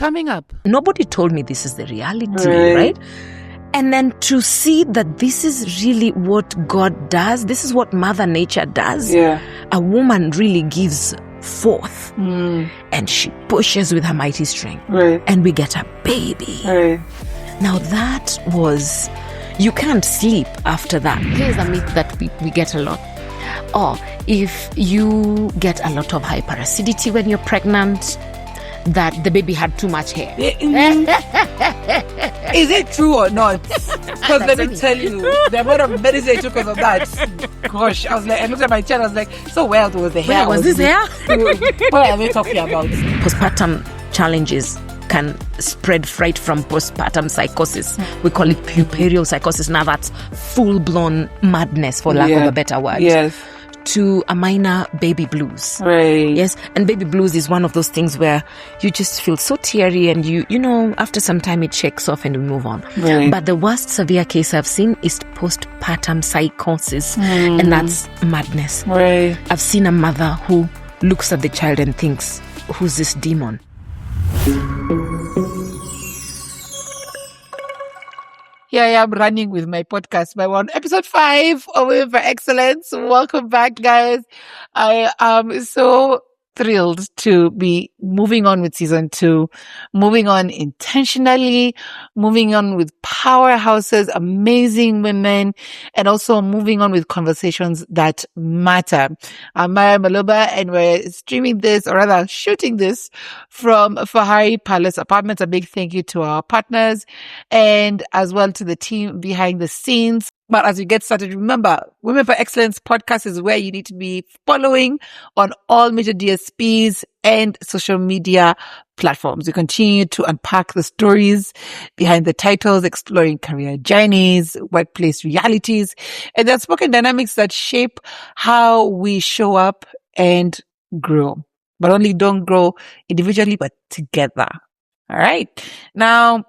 coming up. Nobody told me this is the reality, right? And then to see that this is really what God does, this is what Mother Nature does. Yeah. A woman really gives forth and she pushes with her mighty strength. Right. And we get a baby. Right. Now that was, you can't sleep after that. Here's a myth that we get a lot. Oh, if you get a lot of hyperacidity when you're pregnant, that the baby had too much hair. Is it true or not? Because let me tell you, the amount of medicine I took because of that. Gosh, I was like, I looked at my child, I was like, so where was the hair? Where was this hair? What are they talking about? Postpartum challenges can spread right from postpartum psychosis. We call it puerperal psychosis. Now that's full-blown madness, for lack of a better word. Yes. To a minor baby blues. Right. Yes. And baby blues is one of those things where you just feel so teary and you know, after some time it shakes off and we move on. Right. But the worst severe case I've seen is postpartum psychosis. And that's madness. Right. I've seen a mother who looks at the child and thinks, who's this demon? Here I am running with my podcast. We're on episode 5 of Women for Excellence. Welcome back, guys. I am so thrilled to be moving on with season 2, moving on intentionally, moving on with powerhouses, amazing women, and also moving on with conversations that matter. I'm Myra Maloba, and we're streaming this, or rather shooting this, from Fahari Palace Apartments. A big thank you to our partners and as well to the team behind the scenes. But as we get started, remember, Women for Excellence podcast is where you need to be following on all major DSPs and social media platforms. We continue to unpack the stories behind the titles, exploring career journeys, workplace realities, and the unspoken dynamics that shape how we show up and grow. But only don't grow individually, but together. All right. Now,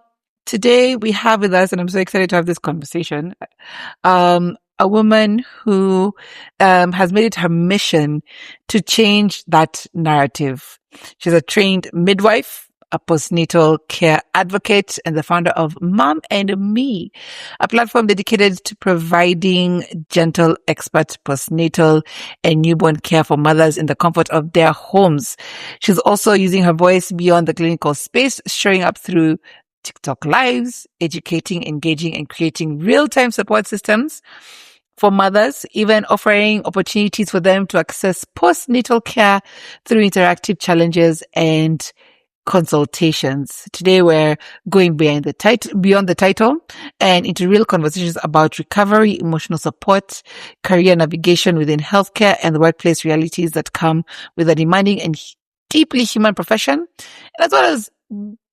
today we have with us, and I'm so excited to have this conversation, a woman who has made it her mission to change that narrative. She's a trained midwife, a postnatal care advocate, and the founder of Mom and Me, a platform dedicated to providing gentle, expert postnatal and newborn care for mothers in the comfort of their homes. She's also using her voice beyond the clinical space, showing up through TikTok lives, educating, engaging, and creating real-time support systems for mothers, even offering opportunities for them to access postnatal care through interactive challenges and consultations. Today, we're going beyond the title and into real conversations about recovery, emotional support, career navigation within healthcare, and the workplace realities that come with a demanding and deeply human profession, and as well as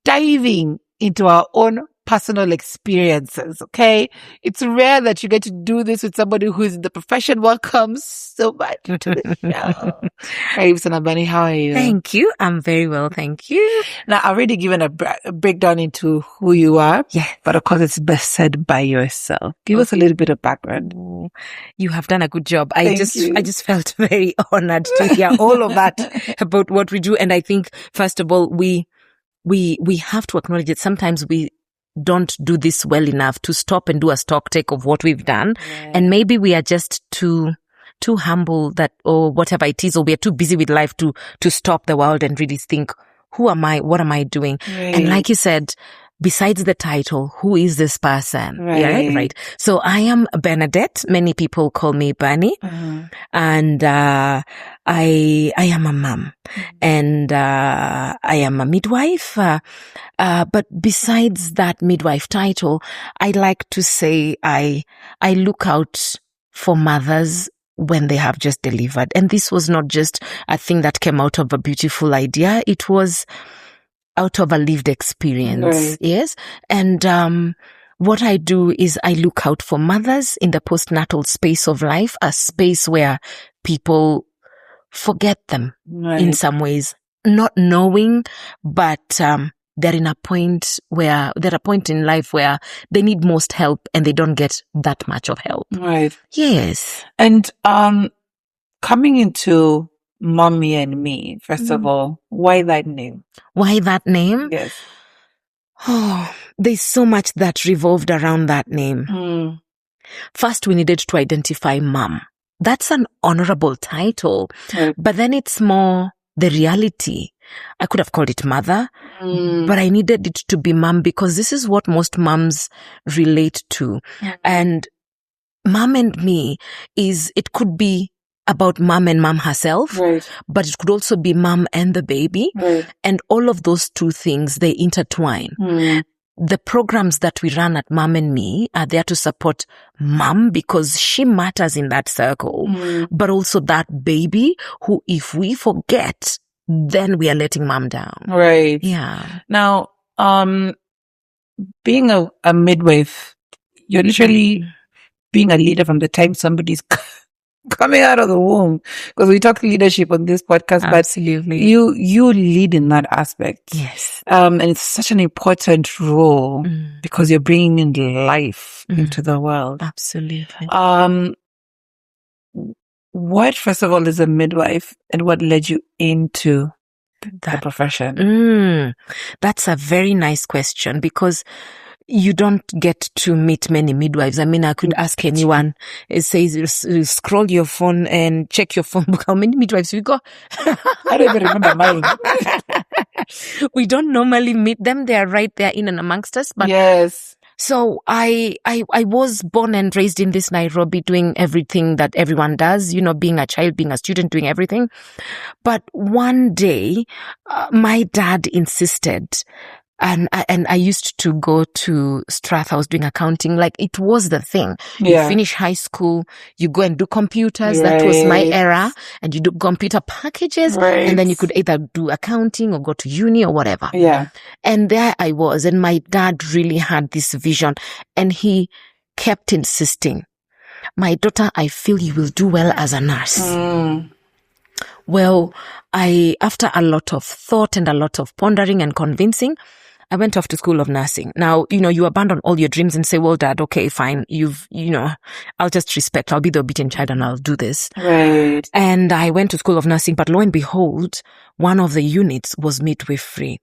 diving into our own personal experiences, okay? It's rare that you get to do this with somebody who is in the profession. Welcome so much to the show. Hey, Bunny, how are you? Thank you. I'm very well, thank you. Now, I've already given a breakdown into who you are. Yeah. But of course, it's best said by yourself. Give us a little bit of background. You have done a good job. I Thank you. just felt very honored to hear all of that about what we do. And I think, first of all, we have to acknowledge that sometimes we don't do this well enough to stop and do a stock take of what we've done. Yeah. And maybe we are just too humble that, or whatever it is, or we are too busy with life to stop the world and really think, who am I? What am I doing? Right. And like you said, besides the title, who is this person? Right. Yeah, right. So I am Bernadette. Many people call me Bernie. And I am a mom, and I am a midwife. But besides that midwife title, I like to say I look out for mothers when they have just delivered. And this was not just a thing that came out of a beautiful idea. It was out of a lived experience. Right. Yes. And, what I do is I look out for mothers in the postnatal space of life, a space where people forget them in some ways, not knowing, but, they're at a point in life where they need most help and they don't get that much of help. Right. Yes. And, coming into Mommy and Me, first of all. Why that name? Why that name? Yes. Oh, there's so much that revolved around that name. First, we needed to identify mom. That's an honorable title, but then it's more the reality. I could have called it mother, but I needed it to be mom because this is what most moms relate to. And Mom and Me it could be about mom and mom herself, but it could also be mom and the baby. And all of those two things, they intertwine. The programs that we run at Mom and Me are there to support mom because she matters in that circle, but also that baby who, if we forget, then we are letting mom down. Right. Yeah. Now, being a midwife, you're literally being a leader from the time somebody's coming out of the womb, because we talk leadership on this podcast. Absolutely. But you lead in that aspect. Yes. And it's such an important role because you're bringing in life into the world. Absolutely. What, first of all, is a midwife, and what led you into the profession? That's a very nice question because you don't get to meet many midwives. I mean, I could ask anyone. It says, scroll your phone and check your phone book. How many midwives we got? I don't even remember mine. We don't normally meet them. They are right there in and amongst us. But yes. So I was born and raised in this Nairobi, doing everything that everyone does, being a child, being a student, doing everything. But one day, my dad insisted. And I used to go to Strath. I was doing accounting. Like, it was the thing. You finish high school, you go and do computers. Right. That was my era. And you do computer packages. Right. And then you could either do accounting or go to uni or whatever. Yeah. And there I was. And my dad really had this vision. And he kept insisting, my daughter, I feel you will do well as a nurse. Well, after a lot of thought and a lot of pondering and convincing, I went off to School of Nursing. Now, you abandon all your dreams and say, well, Dad, okay, fine. I'll just respect. I'll be the obedient child and I'll do this. Right. And I went to School of Nursing, but lo and behold, one of the units was midwifery.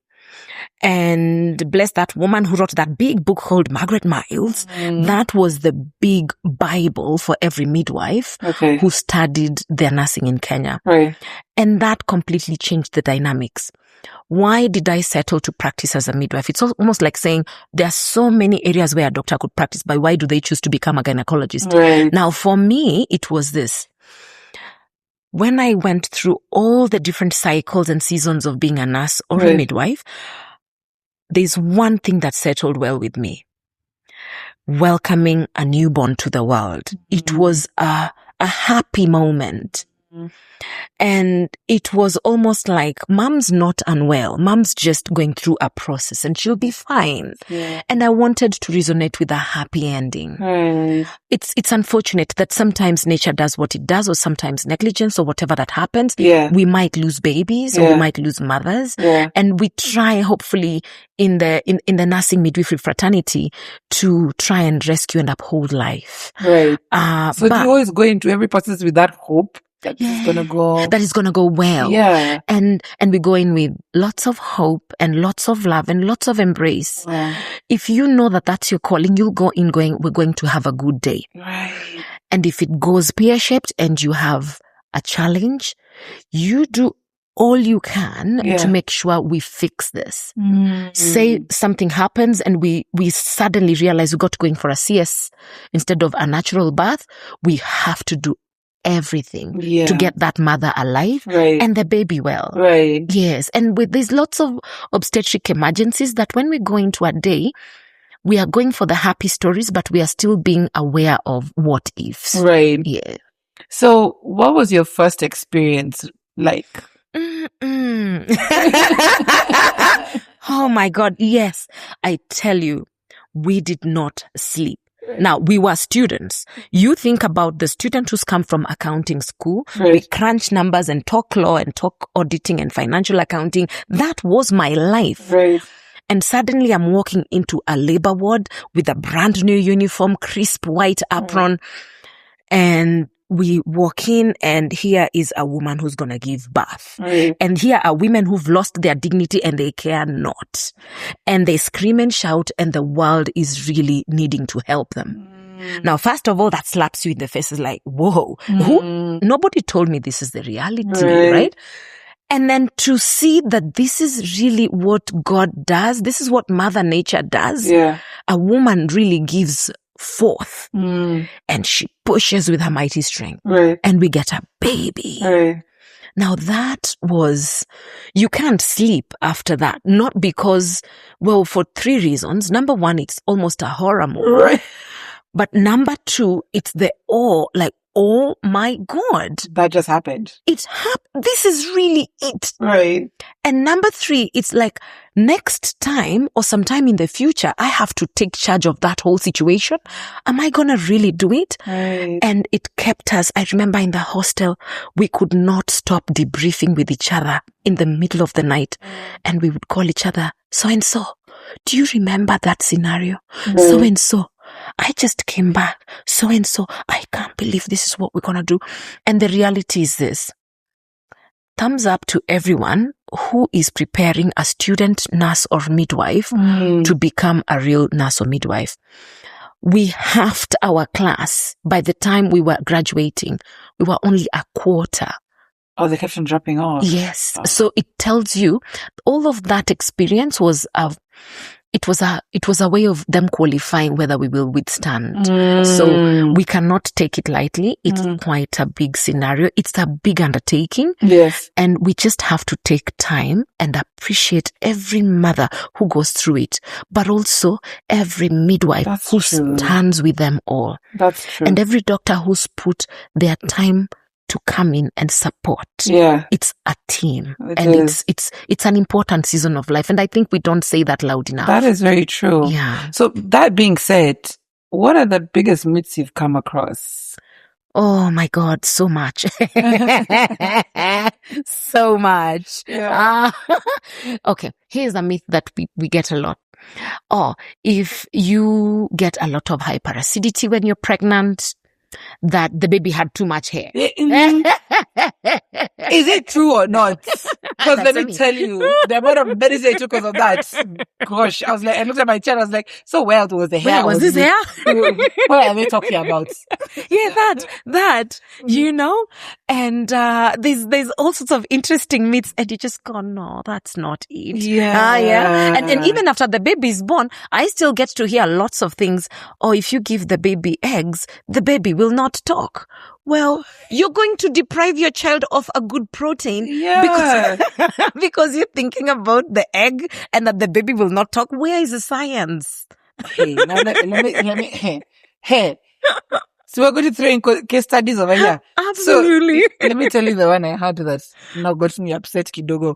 And bless that woman who wrote that big book called Margaret Miles. That was the big Bible for every midwife who studied their nursing in Kenya. Right. And that completely changed the dynamics. Why did I settle to practice as a midwife? It's almost like saying there are so many areas where a doctor could practice, but why do they choose to become a gynecologist? Right. Now, for me, it was this. When I went through all the different cycles and seasons of being a nurse or a midwife, there's one thing that settled well with me. Welcoming a newborn to the world. It was a happy moment. And it was almost like mom's not unwell. Mom's just going through a process and she'll be fine. Yeah. And I wanted to resonate with a happy ending. Right. It's unfortunate that sometimes nature does what it does, or sometimes negligence or whatever that happens. Yeah. We might lose babies or we might lose mothers. Yeah. And we try, hopefully, in the nursing midwifery fraternity to try and rescue and uphold life. Right. So you always go into every process with that hope that it's gonna go well. Yeah. And we go in with lots of hope and lots of love and lots of embrace. Yeah. If you know that that's your calling, you'll go in we're going to have a good day. Right. And if it goes pear-shaped and you have a challenge, you do all you can to make sure we fix this. Say something happens and we suddenly realize we got to go in for a CS instead of a natural birth. We have to do everything to get that mother alive and the baby well. Right. Yes. And there's lots of obstetric emergencies that when we go into a day, we are going for the happy stories, but we are still being aware of what ifs. Right. Yeah. So what was your first experience like? Oh my God. Yes. I tell you, we did not sleep. Now, we were students. You think about the student who's come from accounting school. Right. We crunch numbers and talk law and talk auditing and financial accounting. That was my life. Right. And suddenly I'm walking into a labor ward with a brand new uniform, crisp white apron. And we walk in and here is a woman who's going to give birth. Right. And here are women who've lost their dignity and they care not. And they scream and shout and the world is really needing to help them. Now, first of all, that slaps you in the face. It's like, whoa, nobody told me this is the reality, right? And then to see that this is really what God does, this is what Mother Nature does. Yeah. A woman really gives forth and she pushes with her mighty strength. Right. And we get a baby. Right. Now that was, you can't sleep after that. Not because, well, for 3 reasons. Number 1, it's almost a horror movie. Right. But number 2, it's the awe, like, oh my God. That just happened. This is really it. Right. And number 3, it's like next time or sometime in the future, I have to take charge of that whole situation. Am I going to really do it? Right. And it kept us, I remember in the hostel, we could not stop debriefing with each other in the middle of the night. And we would call each other, so-and-so, do you remember that scenario? Right. So-and-so. I just came back. So-and-so, I can't believe this is what we're going to do. And the reality is this. Thumbs up to everyone who is preparing a student nurse or midwife to become a real nurse or midwife. We halved our class. By the time we were graduating, we were only a quarter. Oh, they kept on dropping off. Yes. Oh. So it tells you all of that experience was it was a way of them qualifying whether we will withstand. So we cannot take it lightly. It's quite a big scenario. It's a big undertaking. Yes. And we just have to take time and appreciate every mother who goes through it, but also every midwife who stands with them all. That's true. And every doctor who's put their time to come in and support. Yeah. It's a team. It's an important season of life. And I think we don't say that loud enough. That is very true. Yeah. So that being said, what are the biggest myths you've come across? Oh my God, so much. So much. Yeah. Okay, here's a myth that we get a lot. Oh, if you get a lot of hyperacidity when you're pregnant, that the baby had too much hair. Is it true or not? Because let me tell you, the amount of medicine I took because of that. Gosh, I was like, I looked at my child, I was like, so where was the hair? Where was this hair? What are they talking about? Yeah, that, you know? And there's all sorts of interesting myths, and you just go, no, that's not it. Yeah. Yeah. And even after the baby is born, I still get to hear lots of things. Oh, if you give the baby eggs, the baby will not talk. Well, you're going to deprive your child of a good protein because you're thinking about the egg and that the baby will not talk. Where is the science? Hey, now let me, hey. So we're going to throw in case studies over here. Absolutely. So, let me tell you the one I had that now got me upset, kidogo.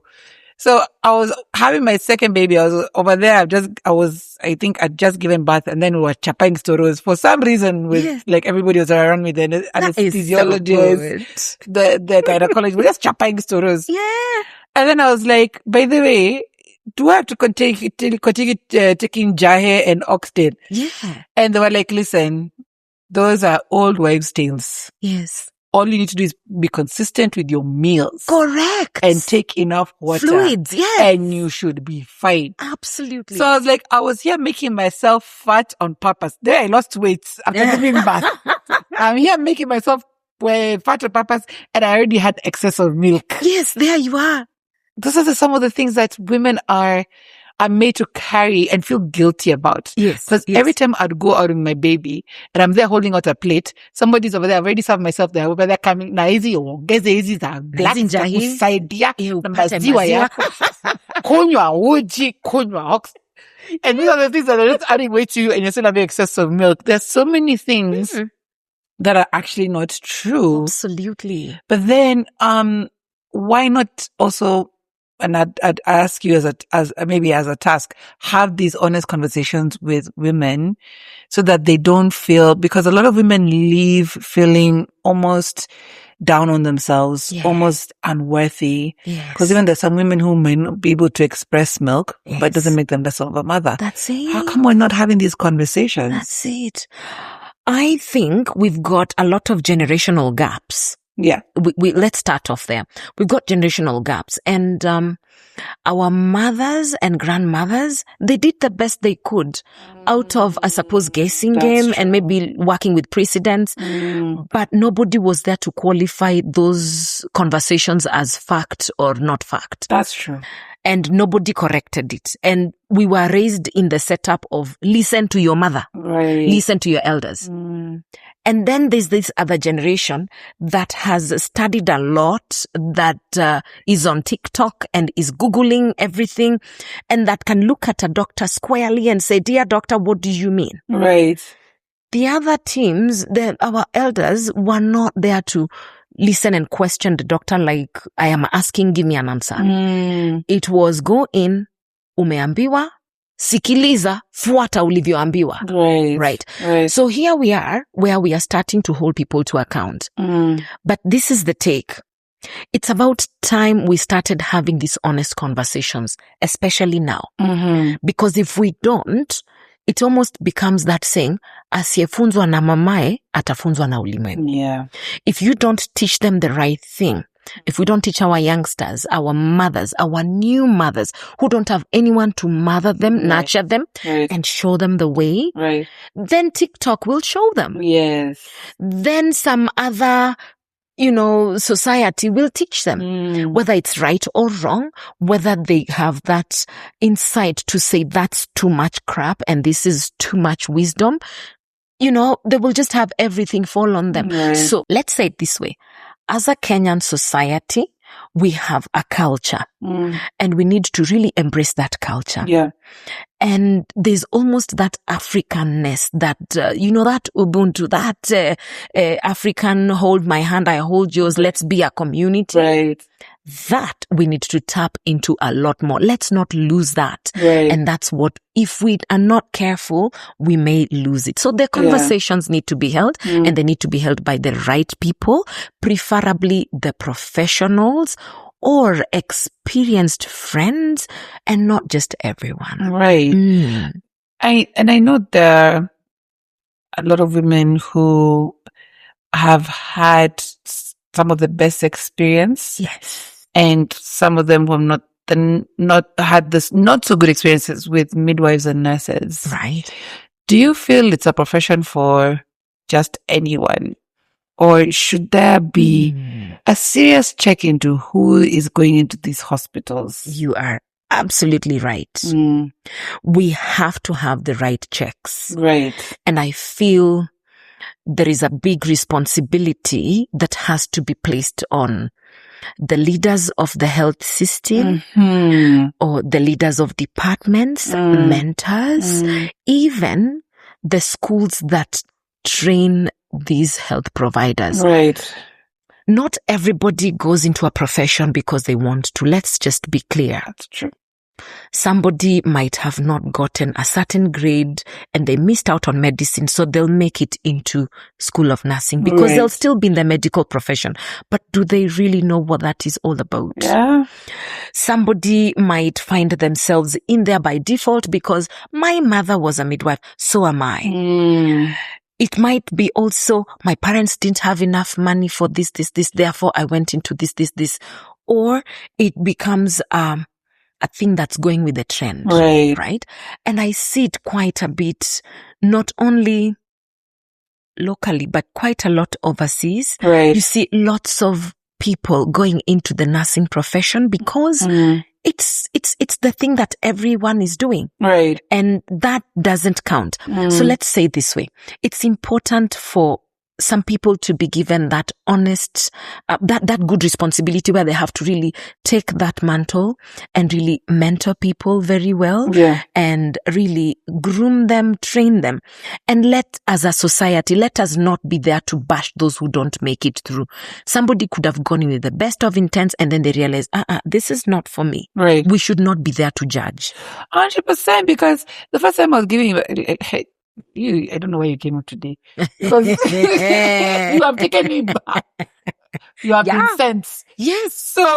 So I was having my second baby. I was over there. I think I'd just given birth, and then we were chapping stories for some reason with like everybody was around me, the anesthesiologist, the gynecologist. We're just chapping stories. Yeah. And then I was like, by the way, do I have to continue taking Jahe and Oxtail? Yeah. And they were like, listen, those are old wives' tales. Yes. All you need to do is be consistent with your meals. Correct. And take enough water. Fluids, yes. And you should be fine. Absolutely. So I was like, I was here making myself fat on purpose. There I lost weight after giving birth. I'm here making myself fat on purpose, and I already had excess of milk. Yes, there you are. Those are some of the things that women are made to carry and feel guilty about. Yes. Because every time I'd go out with my baby and I'm there holding out a plate, somebody's over there. I've already served myself there. Over there coming, na hizi za black kusaidia maziwa yako. Kunywa uji, kunywa ox. And these are the things that are just adding weight to you, and you're still having excess of milk. There's so many things that are actually not true. Absolutely. But then, why not also, and I'd ask you as maybe as a task, have these honest conversations with women so that they don't feel, because a lot of women leave feeling almost down on themselves, almost unworthy. Because even there's some women who may not be able to express milk, but it doesn't make them less of a mother. That's it. How come we're not having these conversations? That's it. I think we've got a lot of generational gaps. Yeah. Let's start off there. We've got generational gaps, and our mothers and grandmothers, they did the best they could out of, I suppose, guessing game and maybe working with precedents, but nobody was there to qualify those conversations as fact or not fact. That's true. And nobody corrected it. And we were raised in the setup of listen to your mother, listen to your elders. And then there's this other generation that has studied a lot, that is on TikTok and is Googling everything, and that can look at a doctor squarely and say, "Dear doctor, what do you mean?" Right. The other teams, our elders, were not there to listen and question the doctor like I am asking, give me an answer. It was go in, umeambiwa, sikiliza, fuata ulivyoambiwa. Right. So here we are, where we are starting to hold people to account. But this is the take. It's about time we started having these honest conversations, especially now. Because if we don't, it almost becomes that saying, asiyefunzwa na mamae, atafunzwa na ulimwengu. Yeah. If you don't teach them the right thing, if we don't teach our youngsters, our mothers, our new mothers who don't have anyone to mother them, nurture them, and show them the way, then TikTok will show them. Yes. Then some other, society will teach them whether it's right or wrong, whether they have that insight to say that's too much crap and this is too much wisdom. They will just have everything fall on them. So let's say it this way. As a Kenyan society, we have a culture and we need to really embrace that culture. Yeah. And there's almost that Africanness, that, that Ubuntu, that African hold my hand, I hold yours, let's be a community. Right. That we need to tap into a lot more. Let's not lose that. And that's what, if we are not careful, we may lose it. So the conversations need to be held and they need to be held by the right people, preferably the professionals or experienced friends, and not just everyone. Right. I know there are a lot of women who have had some of the best experience. Yes. And some of them who have not had this not so good experiences with midwives and nurses. Right. Do you feel it's a profession for just anyone? Or should there be a serious check into who is going into these hospitals? You are absolutely right. We have to have the right checks. Right. And I feel there is a big responsibility that has to be placed on the leaders of the health system or the leaders of departments, mentors, even the schools that train these health providers. Right. Not everybody goes into a profession because they want to. Let's just be clear. That's true. Somebody might have not gotten a certain grade and they missed out on medicine, so they'll make it into School of Nursing because they'll still be in the medical profession. But do they really know what that is all about? Yeah. Somebody might find themselves in there by default because my mother was a midwife, so am I. It might be also, my parents didn't have enough money for this, therefore I went into this. Or it becomes a thing that's going with the trend. Right? And I see it quite a bit, not only locally, but quite a lot overseas. You see lots of people going into the nursing profession because it's the thing that everyone is doing. And that doesn't count. So let's say it this way. It's important for some people to be given that honest, that good responsibility where they have to really take that mantle and really mentor people very well and really groom them, train them. And as a society, let us not be there to bash those who don't make it through. Somebody could have gone in with the best of intents and then they realize, this is not for me. We should not be there to judge. 100%, because the first time I was giving I don't know why you came up today. Because you have taken me back. You have Yeah. been sent. Yes. So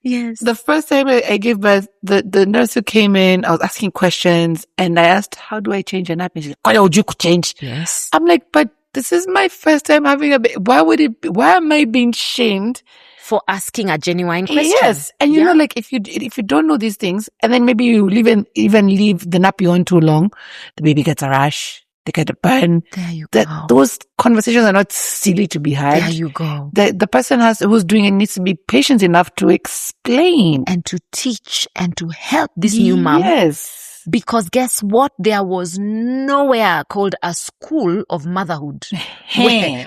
Yes. the first time I gave birth, the nurse who came in, I was asking questions and I asked, how do I change a nappy? She's like, why would you change? Yes. I'm like, but this is my first time having a baby. Why am I being shamed? For asking a genuine question. Yes. And you know, like if you don't know these things and then maybe you even leave the nappy on too long, the baby gets a rash, they get a burn. There you go. Those conversations are not silly to be had. There you go. The person who's doing it needs to be patient enough to explain. And to teach and to help this new mom. Yes. Because guess what? There was nowhere called a school of motherhood.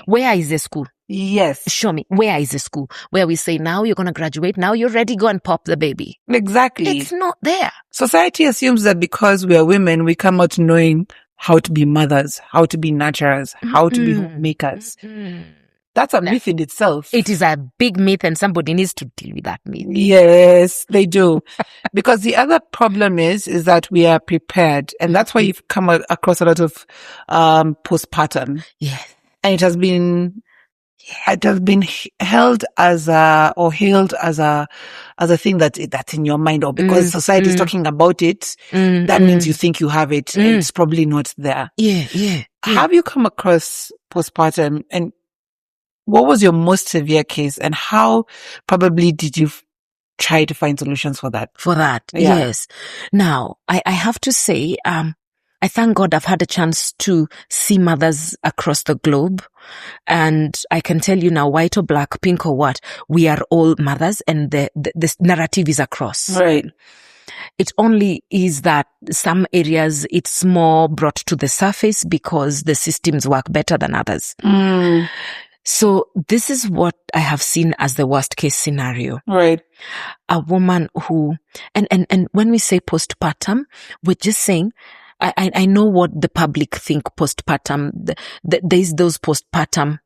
Where is the school? Yes. Show me. Where is the school? Where we say, now you're going to graduate. Now you're ready. Go and pop the baby. Exactly. It's not there. Society assumes that because we are women, we come out knowing how to be mothers, how to be nurturers, how to be homemakers. That's a myth in itself. It is a big myth and somebody needs to deal with that myth. Yes, they do. Because the other problem is that we are prepared. And that's why you've come across a lot of postpartum. Yes. And it has been hailed as a thing that's in your mind, or because society is talking about it, that means you think you have it and it's probably not there. Yeah. Have you come across postpartum, and what was your most severe case, and how probably did you try to find solutions for that? Yes. Now, I have to say, I thank God I've had a chance to see mothers across the globe. And I can tell you now, white or black, pink or what, we are all mothers, and the narrative is across. Right. It only is that some areas it's more brought to the surface because the systems work better than others. So this is what I have seen as the worst case scenario. Right. A woman who, and when we say postpartum, we're just saying, I know what the public think postpartum, there's those postpartum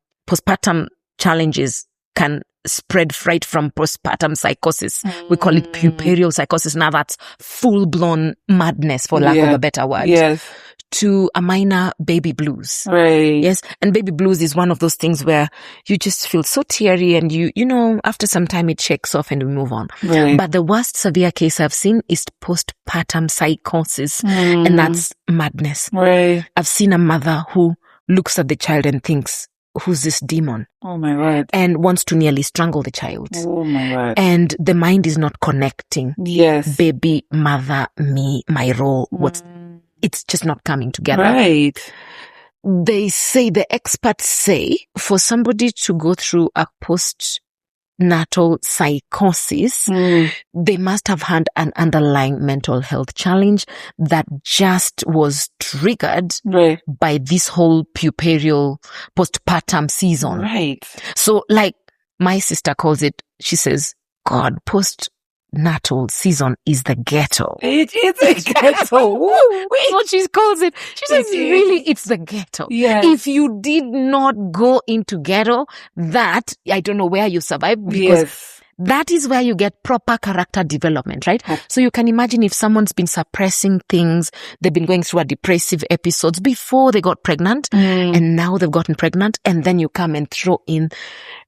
challenges can spread right from postpartum psychosis. We call it puerperal psychosis. Now that's full-blown madness, for lack of a better word. Yes. To a minor baby blues. Right. Yes. And baby blues is one of those things where you just feel so teary and you know, after some time it shakes off and we move on. Right. But the worst severe case I've seen is postpartum psychosis. And that's madness. Right. I've seen a mother who looks at the child and thinks, who's this demon? Oh my word. And wants to nearly strangle the child. Oh my word. And the mind is not connecting. Yes. Baby, mother, me, my role. It's just not coming together. Right. The experts say, for somebody to go through a postnatal psychosis, they must have had an underlying mental health challenge that just was triggered by this whole puerperal postpartum season. Right. So like my sister calls it, she says, God, postnatal season is the ghetto. It is a ghetto. That's what she calls it. She says, really, it's the ghetto. Yes. If you did not go into ghetto, that, I don't know where you survive, because that is where you get proper character development, right? So you can imagine if someone's been suppressing things, they've been going through a depressive episodes before they got pregnant, and now they've gotten pregnant, and then you come and throw in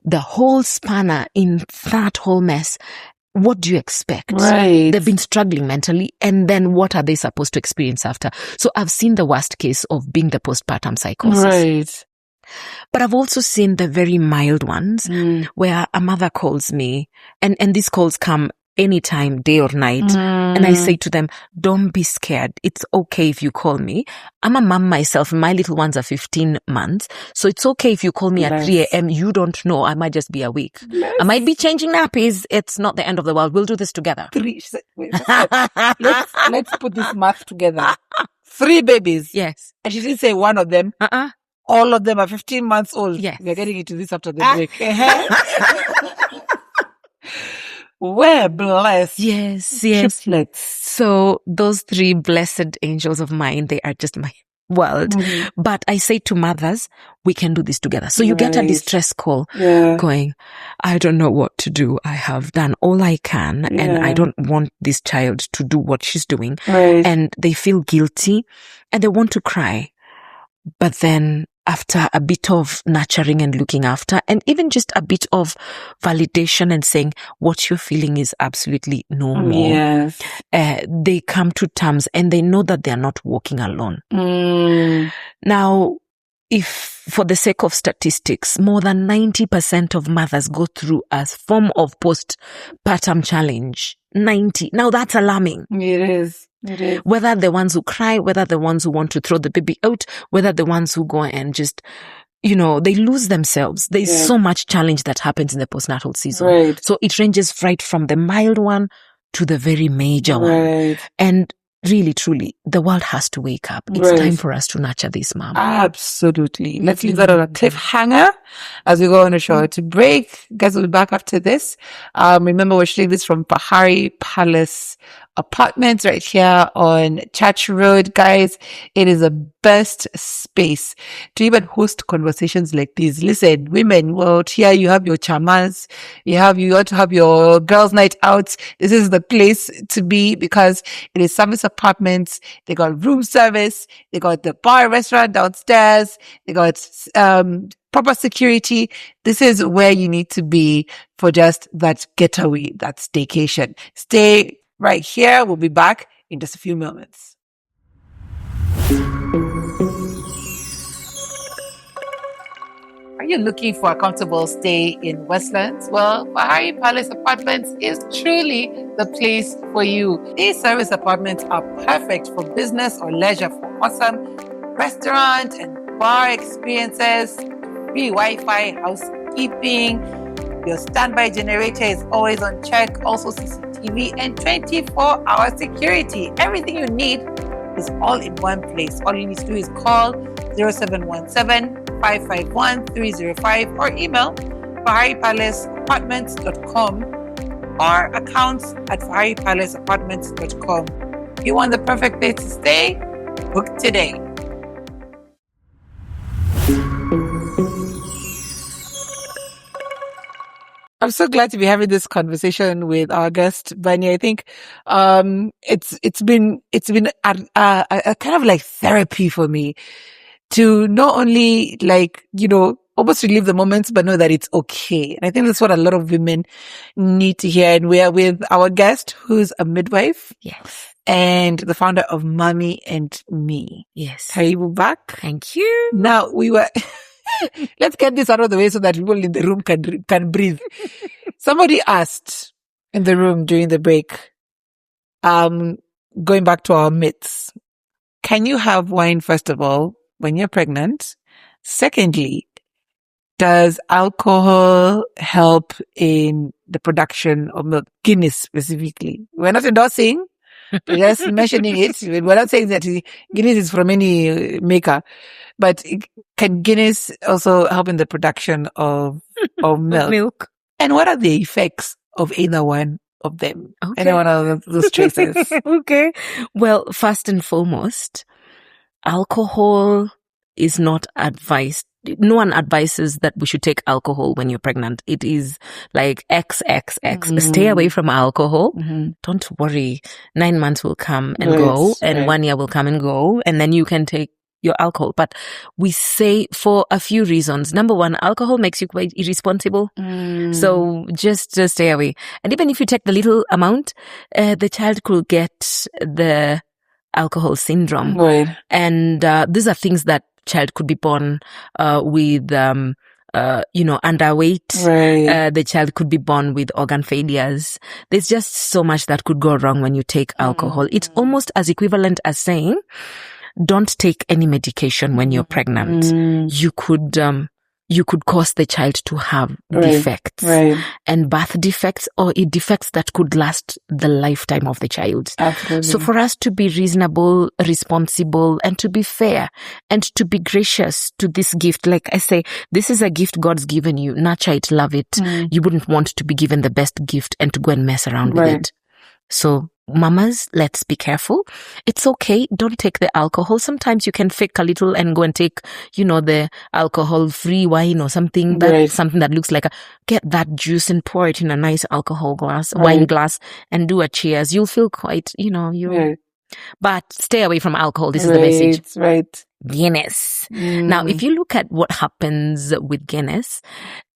the whole spanner in that whole mess. What do you expect? Right. They've been struggling mentally, and then what are they supposed to experience after? So I've seen the worst case of being the postpartum psychosis. Right. But I've also seen the very mild ones where a mother calls me, and these calls come anytime, day or night. And I say to them, don't be scared. It's okay if you call me. I'm a mom myself. My little ones are 15 months. So it's okay if you call me at 3 a.m. You don't know. I might just be awake. I might be changing nappies. It's not the end of the world. We'll do this together. Let's put this math together. 3 babies. Yes. And she didn't say one of them. All of them are 15 months old. Yes. We're getting into this after the break. We're blessed. Yes. Triplets. So those 3 blessed angels of mine, they are just my world. But I say to mothers, we can do this together. So you get a distress call going, I don't know what to do. I have done all I can and I don't want this child to do what she's doing. And they feel guilty and they want to cry. But then after a bit of nurturing and looking after, and even just a bit of validation and saying what you're feeling is absolutely normal. Yes. They come to terms and they know that they're not walking alone. Now, if for the sake of statistics, more than 90% of mothers go through a form of postpartum challenge. 90. Now that's alarming. It is. It is. Whether the ones who cry, whether the ones who want to throw the baby out, whether the ones who go and just, they lose themselves. There's so much challenge that happens in the postnatal season. Right. So it ranges right from the mild one to the very major one. And really, truly, the world has to wake up. It's time for us to nurture this mom. Absolutely. Let's leave that on a cliffhanger as we go on a short break. Guys, we'll be back after this. Remember, we're shooting this from Pahari Palace Apartments right here on Church Road. Guys, it is the best space to even host conversations like these. Listen, women, well, here you have your chamas, you want to have your girls' night out. This is the place to be because it is service apartments. They got room service. They got the bar restaurant downstairs. They got proper security. This is where you need to be for just that getaway, that staycation. Stay right here. We'll be back in just a few moments. Are you looking for a comfortable stay in Westlands? Well, Pahari Palace Apartments is truly the place for you. These service apartments are perfect for business or leisure for awesome restaurant and bar experiences, free Wi-Fi, housekeeping. Your standby generator is always on check, also CCTV and 24-hour security. Everything you need is all in one place. All you need to do is call 0717-551-305 or email paharipalaceapartments.com or accounts@paharipalaceapartments.com. If you want the perfect place to stay, book today. I'm so glad to be having this conversation with our guest, Bani. I think it's been a kind of like therapy for me to not only almost relive the moments, but know that it's okay. And I think that's what a lot of women need to hear. And we are with our guest, who's a midwife. Yes. And the founder of Mommy and Me. Yes. Karibu back. Thank you. Now let's get this out of the way so that people in the room can breathe. Somebody asked in the room during the break, going back to our myths, can you have wine, first of all, when you're pregnant? Secondly, does alcohol help in the production of milk? Guinness specifically. We're not endorsing, we're just mentioning it. We're not saying that Guinness is from any maker, but can Guinness also help in the production of milk? And what are the effects of either one of them? Okay. Any one of those choices? Okay. Well, first and foremost, alcohol is not advised. No one advises that we should take alcohol when you're pregnant. It is like XXX. Mm-hmm. Stay away from alcohol. Mm-hmm. Don't worry. 9 months will come and go, and 1 year will come and go, and then you can take your alcohol. But we say for a few reasons. Number one, alcohol makes you quite irresponsible. So just stay away. And even if you take the little amount, the child could get the alcohol syndrome. Right. And these are things that child could be born with underweight. Right. The child could be born with organ failures. There's just so much that could go wrong when you take alcohol. It's almost as equivalent as saying, don't take any medication when you're pregnant. You could cause the child to have defects and birth defects or defects that could last the lifetime of the child. Absolutely. So for us to be reasonable, responsible, and to be fair and to be gracious to this gift, like I say, this is a gift God's given you. Nurture it, love it. You wouldn't want to be given the best gift and to go and mess around with it. So mamas, let's be careful. It's okay. Don't take the alcohol. Sometimes you can fake a little and go and take, the alcohol-free wine or something something that looks like get that juice and pour it in a nice alcohol glass, wine glass, and do a cheers. You'll feel quite, But stay away from alcohol. This is the message. Right. Guinness. Now, if you look at what happens with Guinness,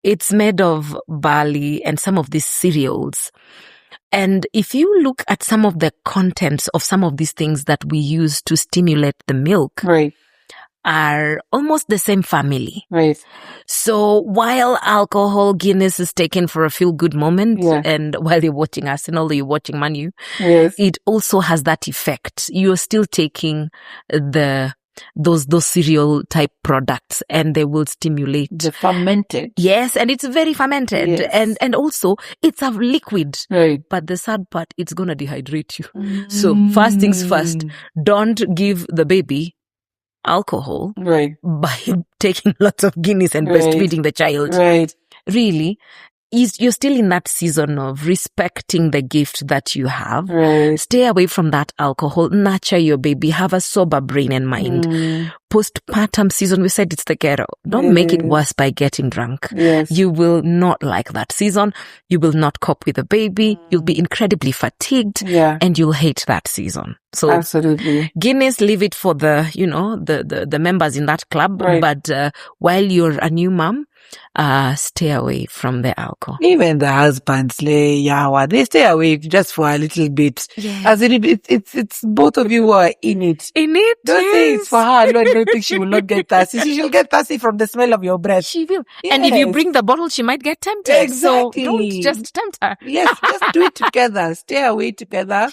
it's made of barley and some of these cereals. And if you look at some of the contents of some of these things that we use to stimulate the milk, are almost the same family. So while alcohol, Guinness is taken for a feel-good moment, and while you're watching Arsenal, you're watching Man U, it also has that effect. You're still taking those cereal type products, and they will stimulate the fermented. Yes, and it's very fermented, and also it's a liquid. But the sad part, it's gonna dehydrate you. So first things first, don't give the baby alcohol by taking lots of Guinness and breastfeeding the child. Really, you're still in that season of respecting the gift that you have. Stay away from that alcohol. Nurture your baby. Have a sober brain and mind. Postpartum season, we said it's the ghetto. Don't make it worse by getting drunk. You will not like that season. You will not cope with the baby. You'll be incredibly fatigued, and you'll hate that season. So absolutely, Guinness, leave it for the members in that club. But while you're a new mom, stay away from the alcohol. Even the husbands, they stay away just for a little bit. As it's both of you who are in it. Don't say it's for her. Don't think she will not get thirsty. She'll get thirsty from the smell of your breath. She will. And if you bring the bottle, she might get tempted. Exactly. So don't just tempt her. Just do it together. Stay away together.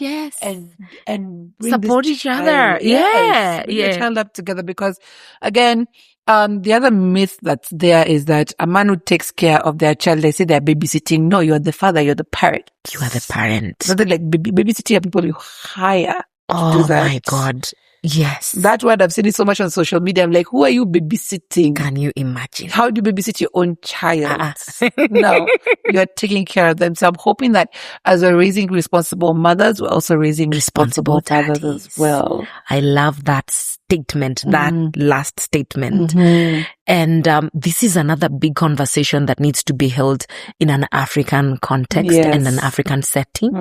And support each other. Bring the child up together, because again, the other myth that's there is that a man who takes care of their child, they say they're babysitting. No, you're the father, you're the parent. You are the parent. Nothing like babysitting are people you hire to do that. Oh my God. Yes. That word, I've seen it so much on social media. I'm like, who are you babysitting? Can you imagine? How do you babysit your own child? No, you're taking care of them. So I'm hoping that as we're raising responsible mothers, we're also raising responsible fathers as well. I love that statement, that last statement. And this is another big conversation that needs to be held in an African context and an African setting.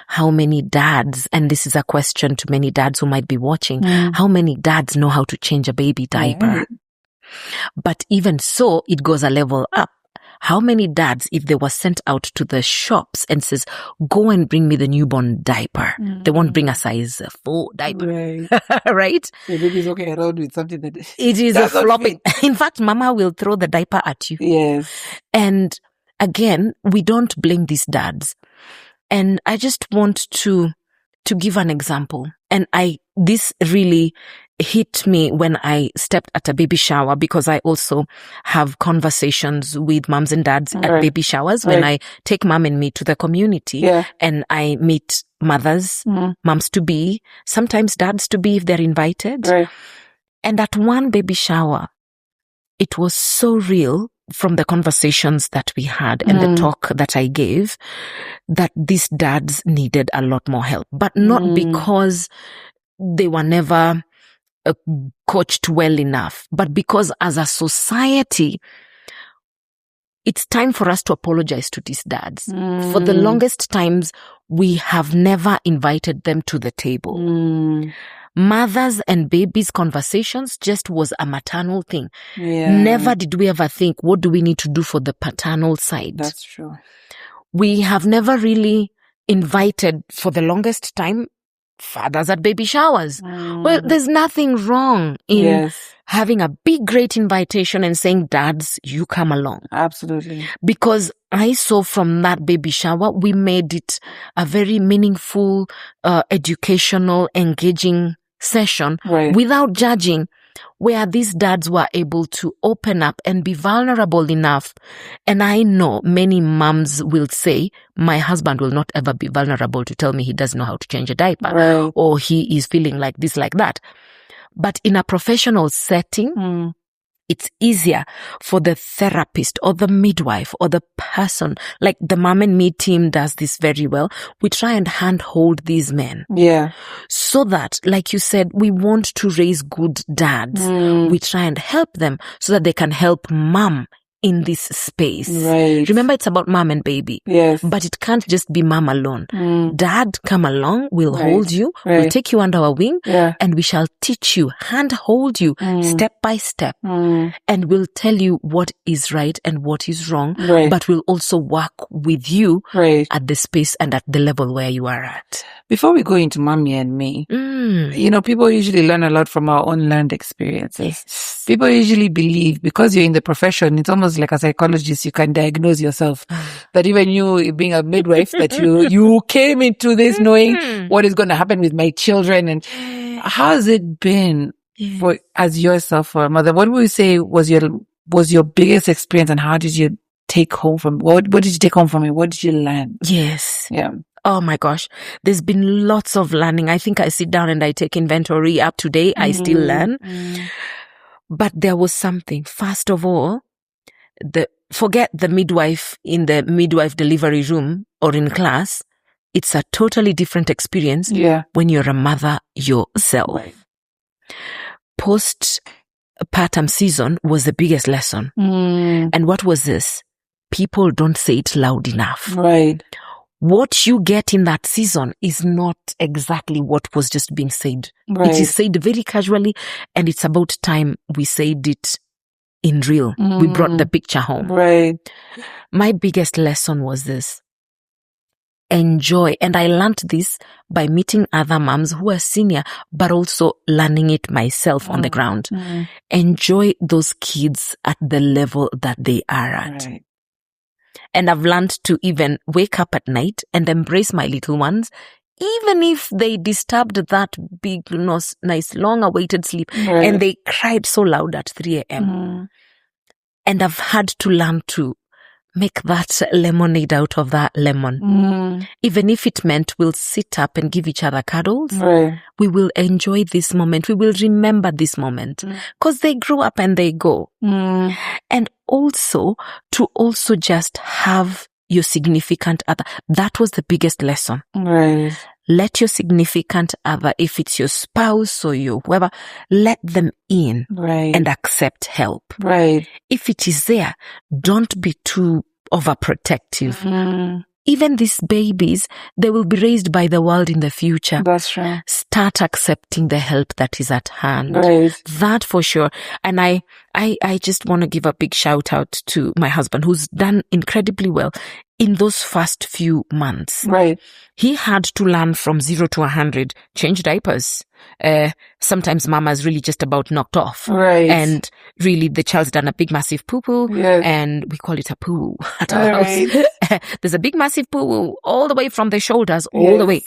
How many dads, and this is a question to many dads who might be watching, how many dads know how to change a baby diaper? But even so, it goes a level up. How many dads, if they were sent out to the shops and says, go and bring me the newborn diaper, they won't bring a size 4 diaper. Right? The baby's walking around with something that it is a flopping. In fact, mama will throw the diaper at you. And again, we don't blame these dads. And I just want to give an example. And this really hit me when I stepped at a baby shower, because I also have conversations with moms and dads at baby showers when I take mom and me to the community and I meet mothers, moms to be, sometimes dads to be if they're invited. And at one baby shower, it was so real from the conversations that we had and the talk that I gave, that these dads needed a lot more help, but not because they were never coached well enough, but because as a society, it's time for us to apologize to these dads. For the longest times, we have never invited them to the table. Mothers and babies conversations just was a maternal thing. Never did we ever think, what do we need to do for the paternal side? That's true. We have never really invited, for the longest time, fathers at baby showers. Well, there's nothing wrong in having a big, great invitation and saying, dads, you come along. Absolutely. Because I saw from that baby shower, we made it a very meaningful, educational, engaging session without judging, where these dads were able to open up and be vulnerable enough. And I know many moms will say, my husband will not ever be vulnerable to tell me he doesn't know how to change a diaper or he is feeling like this, like that. But in a professional setting, it's easier for the therapist or the midwife or the person, like the Mom and Me team does this very well. We try and handhold these men. So that, like you said, we want to raise good dads. We try and help them so that they can help mom in this space. Right. Remember, it's about mom and baby. Yes. But it can't just be mom alone. Dad, come along. We'll hold you. Right. We'll take you under our wing. Yeah. And we shall teach you, hand hold you, step by step. And we'll tell you what is right and what is wrong. Right. But we'll also work with you Right. at the space and at the level where you are at. Before we go into mommy and me, you know, people usually learn a lot from our own learned experiences. Yes. People usually believe because you're in the profession, it's almost like a psychologist, you can diagnose yourself. That even you being a midwife, that you came into this knowing what is going to happen with my children. And how has it been for as yourself or a mother? What would you say was your biggest experience, and how did you take home from what did you take home from it? What did you learn? Yes. Yeah. Oh my gosh. There's been lots of learning. I think I sit down and I take inventory. Up to date, I still learn. But there was something. First of all, forget the midwife in the midwife delivery room or in class. It's a totally different experience when you're a mother yourself. Right. Postpartum season was the biggest lesson. And what was this? People don't say it loud enough. Right. What you get in that season is not exactly what was just being said. Right. It is said very casually, and it's about time we said it in real. We brought the picture home. Right. My biggest lesson was this. Enjoy. And I learned this by meeting other moms who are senior, but also learning it myself on the ground. Enjoy those kids at the level that they are at. Right. And I've learned to even wake up at night and embrace my little ones, even if they disturbed that big, nice, long-awaited sleep. Right. And they cried so loud at 3 a.m. And I've had to learn to make that lemonade out of that lemon. Even if it meant we'll sit up and give each other cuddles, we will enjoy this moment. We will remember this moment because they grow up and they go. And also to also just have your significant other. That was the biggest lesson. Right. Let your significant other, if it's your spouse or your whoever, let them in and accept help. Right. If it is there, don't be too overprotective. Even these babies, they will be raised by the world in the future. That's right. Start accepting the help that is at hand. Right. That for sure. And I just want to give a big shout out to my husband, who's done incredibly well in those first few months. Right. He had to learn from 0 to 100, change diapers. Sometimes mama's really just about knocked off. Right. And really the child's done a big massive poo-poo. Yes. And we call it a poo at our house. There's a big massive poo all the way from the shoulders, all the way.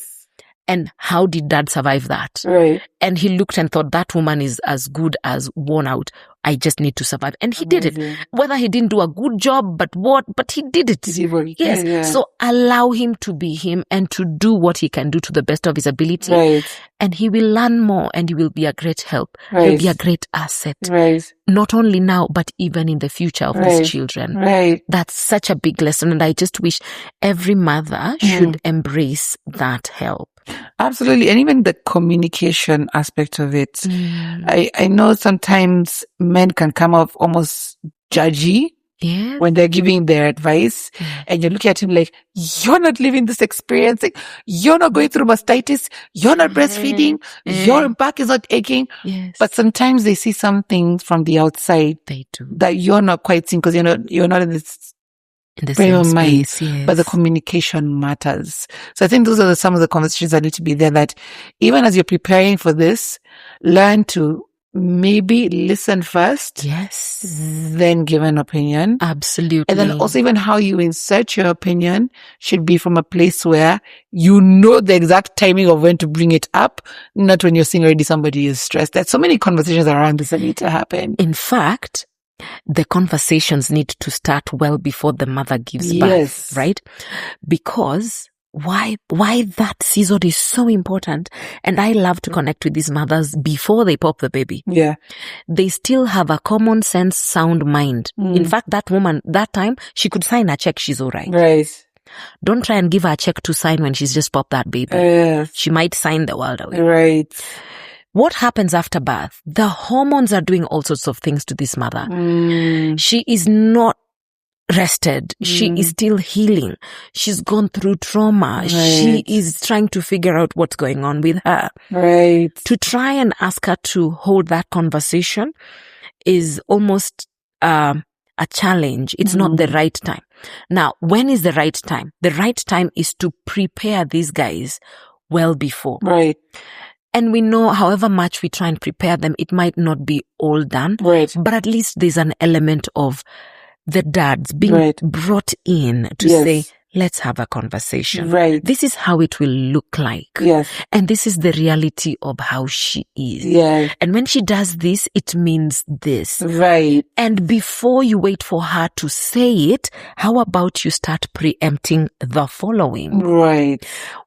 And how did dad survive that? Right. And he looked and thought, that woman is as good as worn out. I just need to survive. And he did it. Whether he didn't do a good job, but he did it. Yes. Yeah. So allow him to be him and to do what he can do to the best of his ability. Right. And he will learn more and he will be a great help. Right. He'll be a great asset. Right. Not only now, but even in the future of these children. Right. That's such a big lesson. And I just wish every mother should embrace that help. Absolutely. And even the communication aspect of it. I know sometimes men can come off almost judgy when they're giving their advice. And you look at him like, you're not living this experience. Like, you're not going through mastitis. You're not breastfeeding. Your back is not aching. Yes. But sometimes they see some things from the outside They do. that you're not quite seeing because you're not in this the same space, yes. But the communication matters. So I think those are some of the conversations that need to be there, that even as you're preparing for this, learn to maybe listen first. Yes. Then give an opinion. Absolutely. And then also even how you insert your opinion should be from a place where you know the exact timing of when to bring it up, not when you're seeing already somebody is stressed. There's so many conversations around this that need to happen. In fact, the conversations need to start well before the mother gives birth, right? Because why that season is so important. And I love to connect with these mothers before they pop the baby. Yeah. They still have a common sense, sound mind. In fact, that woman, that time, she could sign a check. She's all right. Right. Don't try and give her a check to sign when she's just popped that baby. She might sign the world away. Right. what happens after birth? The hormones are doing all sorts of things to this mother. She is not rested. She is still healing. She's gone through trauma. Right. She is trying to figure out what's going on with her. Right. To try and ask her to hold that conversation is almost a challenge. It's not the right time. Now, when is the right time? The right time is to prepare these guys well before. Right. And we know however much we try and prepare them, it might not be all done. Right. But at least there's an element of the dads being brought in to say, let's have a conversation. Right. This is how it will look like. Yes. And this is the reality of how she is. Yeah. And when she does this, it means this. Right. And before you wait for her to say it, how about you start preempting the following? Right.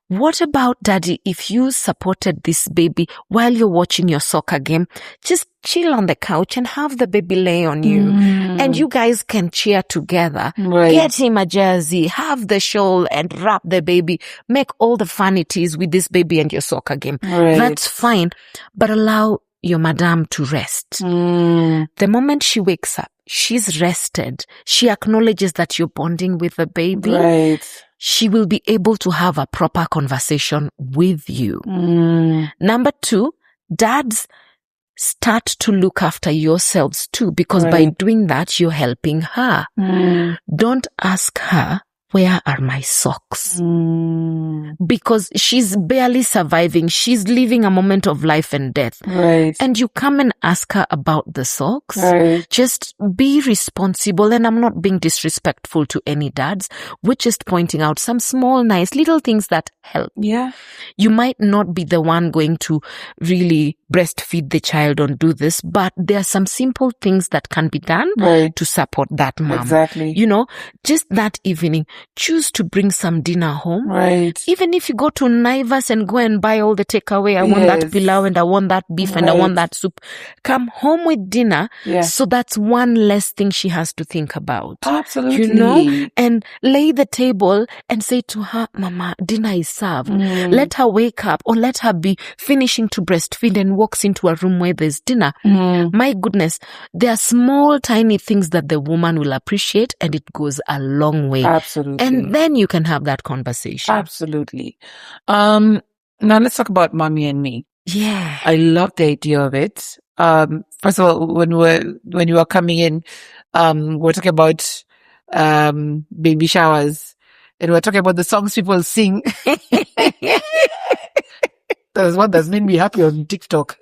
What about, Daddy, if you supported this baby while you're watching your soccer game, just chill on the couch and have the baby lay on you. And you guys can cheer together. Right. Get him a jersey, have the shawl and wrap the baby. Make all the funities with this baby and your soccer game. Right. That's fine. But allow your madam to rest. The moment she wakes up, she's rested. She acknowledges that you're bonding with the baby. Right. She will be able to have a proper conversation with you. Number 2, dads, start to look after yourselves too, because by doing that, you're helping her. Don't ask her, where are my socks? Because she's barely surviving. She's living a moment of life and death. Right. And you come and ask her about the socks. Right. Just be responsible. And I'm not being disrespectful to any dads. We're just pointing out some small, nice little things that help. Yeah. You might not be the one going to really breastfeed the child or do this, but there are some simple things that can be done to support that mom. Exactly. You know, just that evening, choose to bring some dinner home. Right. Even if you go to Naivas and go and buy all the takeaway, I want that pilau and I want that beef and I want that soup. Come home with dinner. Yeah. So that's one less thing she has to think about. Absolutely. You know, and lay the table and say to her, Mama, dinner is served. Let her wake up or let her be finishing to breastfeed and walks into a room where there's dinner. My goodness, there are small, tiny things that the woman will appreciate and it goes a long way. Absolutely. And then you can have that conversation. Absolutely. Now let's talk about mommy and me. Yeah. I love the idea of it. First of all, when you were coming in, we're talking about baby showers, and we're talking about the songs people sing. There's one that's made me happy on TikTok.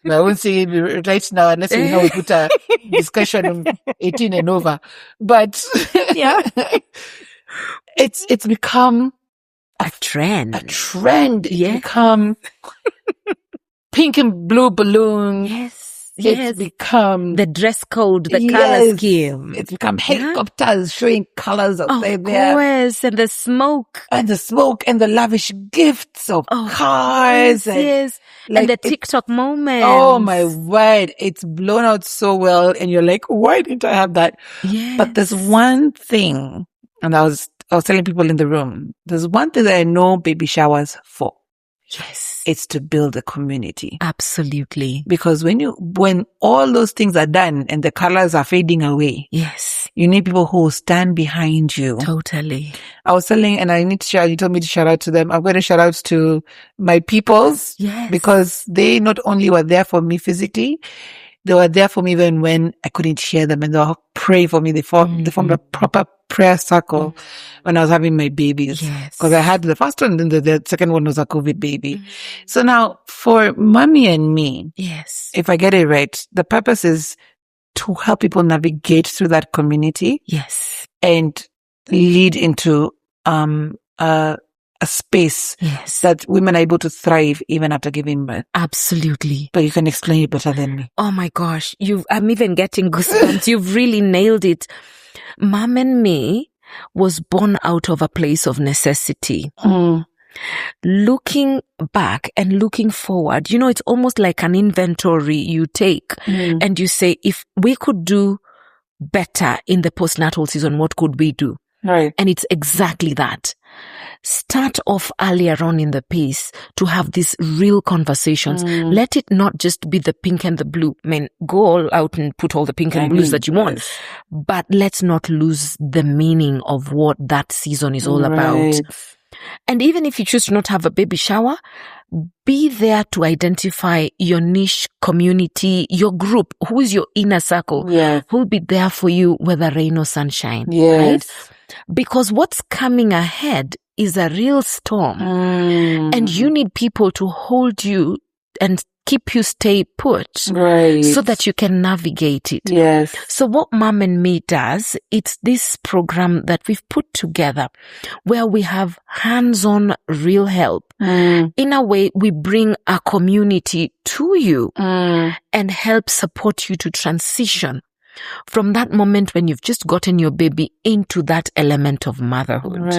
I won't say it right now unless we know we put a discussion on 18 and over. But Yeah. it's become A trend. a trend. It's Yeah. become pink and blue balloons. Yes. It's Yes. become The dress code, the Yes. color scheme. It's become helicopters showing colors Of outside there, course. And the smoke. and the smoke and the lavish gifts of cars. And, Yes. like, And the it- TikTok moments. oh my word, it's blown out so well, and you're like, why didn't I have that? Yes. But there's one thing, and I was telling people in the room, there's one thing that I know baby showers for. Yes. It's to build a community. Absolutely. Because when all those things are done and the colors are fading away, Yes. you need people who will stand behind you. Totally. I was telling, and I need to shout, you told me to shout out to them. I'm going to shout out to my peoples, Yes. because they not only were there for me physically, they were there for me even when I couldn't hear them, and they'll pray for me. They formed a proper prayer circle when I was having my babies. Yes. Because I had the first one, and the second one was a COVID baby. So now for mommy and me, Yes. if I get it right, the purpose is to help people navigate through that community Yes. and lead into a space Yes. that women are able to thrive even after giving birth. Absolutely. But you can explain it better than me. Oh my gosh. I'm even getting goosebumps. You've really nailed it. Mom and Me was born out of a place of necessity. Looking back and looking forward, it's almost like an inventory you take and you say, if we could do better in the postnatal season, what could we do? Right. And it's exactly that. Start off earlier on in the piece to have these real conversations. Let it not just be the pink and the blue. I mean, go all out and put all the pink and blues that you want. But let's not lose the meaning of what that season is all about. And even if you choose to not have a baby shower, be there to identify your niche community, your group. Who is your inner circle? Who will be there for you, whether rain or sunshine? Right? Because what's coming ahead is a real storm. And you need people to hold you and keep you stay put so that you can navigate it. So what Mom and Me does, it's this program that we've put together where we have hands-on real help. In a way, we bring a community to you and help support you to transition from that moment when you've just gotten your baby into that element of motherhood.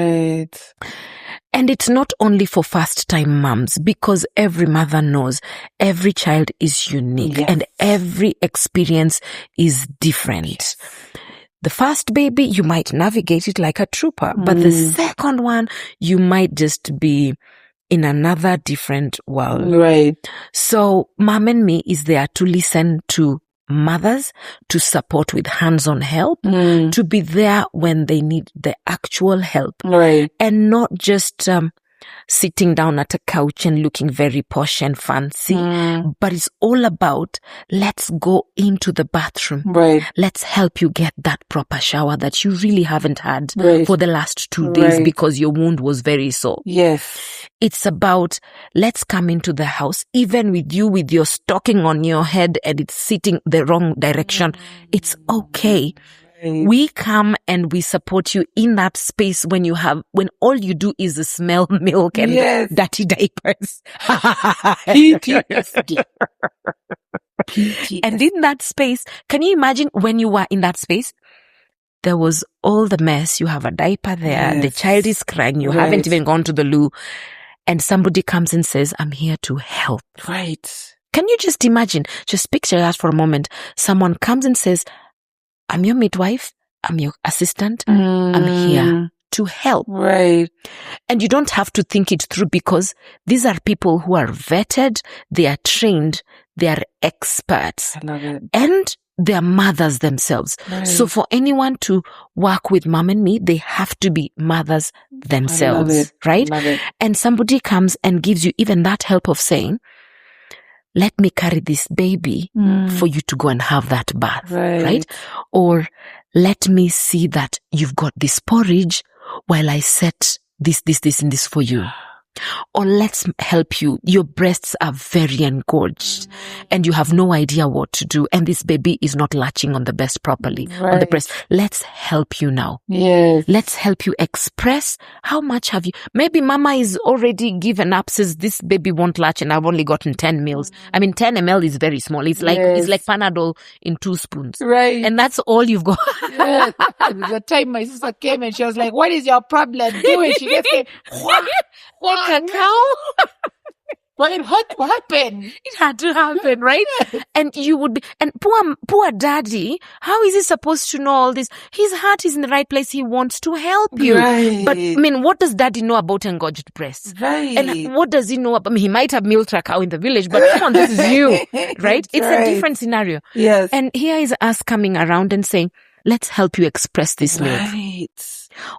And it's not only for first-time moms, because every mother knows every child is unique and every experience is different. The first baby, you might navigate it like a trooper, but the second one, you might just be in another different world. So Mom and Me is there to listen to mothers, to support with hands-on help, to be there when they need the actual help, and not just sitting down at a couch and looking very posh and fancy, but it's all about, let's go into the bathroom. Let's help you get that proper shower that you really haven't had for the last 2 days because your wound was very sore. It's about, let's come into the house, even with you with your stocking on your head and it's sitting the wrong direction. It's okay. We come and we support you in that space when all you do is smell milk and dirty diapers. PTSD. And in that space, can you imagine when you were in that space? There was all the mess. You have a diaper there. The child is crying. You haven't even gone to the loo. And somebody comes and says, I'm here to help. Can you just imagine? Just picture that for a moment. Someone comes and says, I'm your midwife. I'm your assistant. I'm here to help. And you don't have to think it through because these are people who are vetted. They are trained. They are experts. I love it. And they are mothers themselves. So for anyone to work with Mom and Me, they have to be mothers themselves. Right? And somebody comes and gives you even that help of saying, let me carry this baby for you to go and have that bath, right? Or let me see that you've got this porridge while I set this, and this for you. Or let's help you. Your breasts are very engorged and you have no idea what to do. And this baby is not latching on the breast properly, on the breast. Let's help you now. Let's help you express how much have you. Maybe mama is already given up, says this baby won't latch and I've only gotten 10 mils. I mean, 10 ml is very small. It's like, it's like Panadol in 2 spoons. And that's all you've got. The time my sister came and she was like, what is your problem? Do it. She just came, what cacao? But it had to happen. It had to happen, right? And you would be, and poor daddy, how is he supposed to know all this? His heart is in the right place. He wants to help you. But I mean, what does daddy know about engorged breasts? And what does he know about, I mean, he might have milked a cow in the village, but come on, this is you, right? It's a different scenario. And here is us coming around and saying, let's help you express this milk.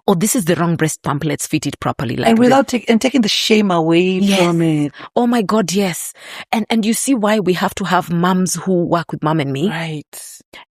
Or this is the wrong breast pump. Let's fit it properly. Like and without taking the shame away from it. Oh my God, yes. And you see why we have to have moms who work with Mom and Me.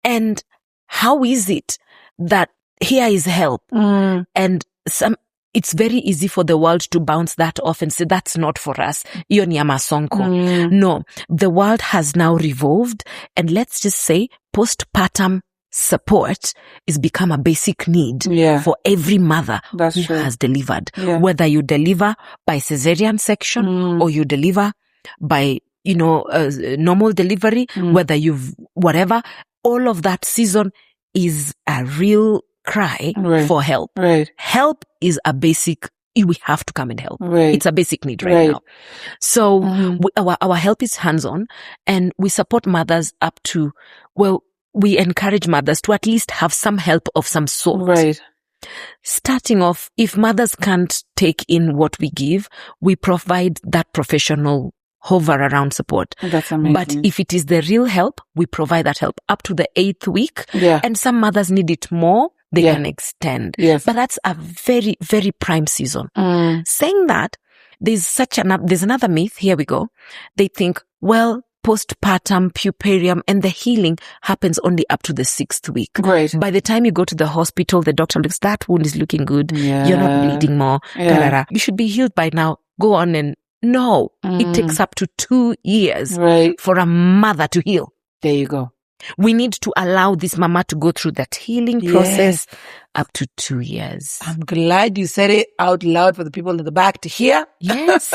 And how is it that here is help and it's very easy for the world to bounce that off and say, that's not for us. Iyo ni ya masonko. No, the world has now revolved and let's just say postpartum support is become a basic need for every mother who has delivered. Whether you deliver by cesarean section or you deliver by, normal delivery, whether you've whatever, all of that season is a real cry for help. Help is a basic, we have to come and help. It's a basic need right now. So our help is hands-on and we support mothers up to, we encourage mothers to at least have some help of some sort. Starting off, if mothers can't take in what we give, we provide that professional hover around support. That's amazing. But if it is the real help, we provide that help up to the 8th week. Yeah. And some mothers need it more, they can extend. Yes. But that's a very, very prime season. Saying that, there's another myth. Here we go. They think, well, postpartum, puerperium, and the healing happens only up to the 6th week. Right. By the time you go to the hospital, the doctor looks, that wound is looking good. Yeah. You're not bleeding more. Yeah. You should be healed by now. Go on and no. It takes up to 2 years for a mother to heal. There you go. We need to allow this mama to go through that healing process up to 2 years. I'm glad you said it out loud for the people in the back to hear. Yes.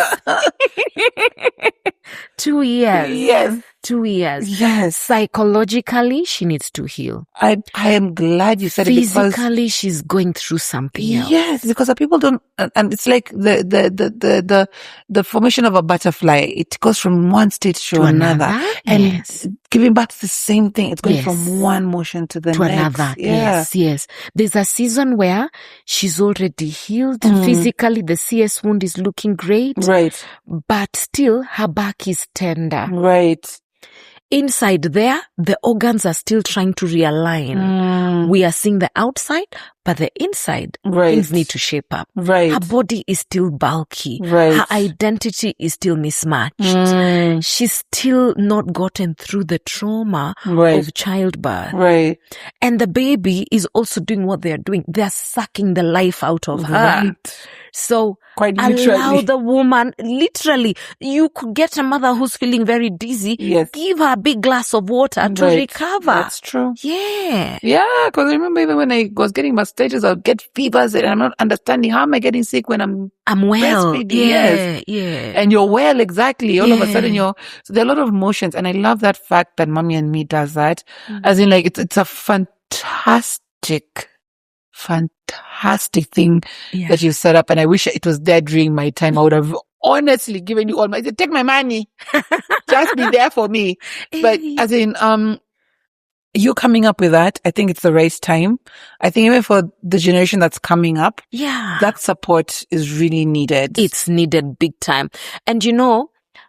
2 years. Yes. 2 years. Yes. Psychologically, she needs to heal. I am glad you said it because physically she's going through something else. Yes, because the people don't, and it's like the formation of a butterfly. It goes from one state to another. And giving birth is the same thing. It's going from one motion to the next. Another. Yes. There's a season where she's already healed. Physically, the CS wound is looking great. Right. But still, her back is tender. Right. Inside there, the organs are still trying to realign. We are seeing the outside, but the inside, things need to shape up. Right. Her body is still bulky. Right. Her identity is still mismatched. She's still not gotten through the trauma of childbirth. Right. And the baby is also doing what they're doing. They're sucking the life out of her. Right. So quite allow the woman, literally, you could get a mother who's feeling very dizzy. Yes. Give her a big glass of water to recover. That's true. Yeah. Yeah, because I remember even when I was getting my stages, I'll get fevers and I'm not understanding how am I getting sick when I'm well. breastfeeding. Yeah. And you're well, exactly. All of a sudden so there are a lot of emotions. And I love that fact that Mommy and Me does that. As in like, it's a fantastic thing that you set up. And I wish it was there during my time. I would have honestly given you all my, take my money. Just be there for me. But as in, you coming up with that, I think it's the right time. I think even for the generation that's coming up, that support is really needed. It's needed big time. And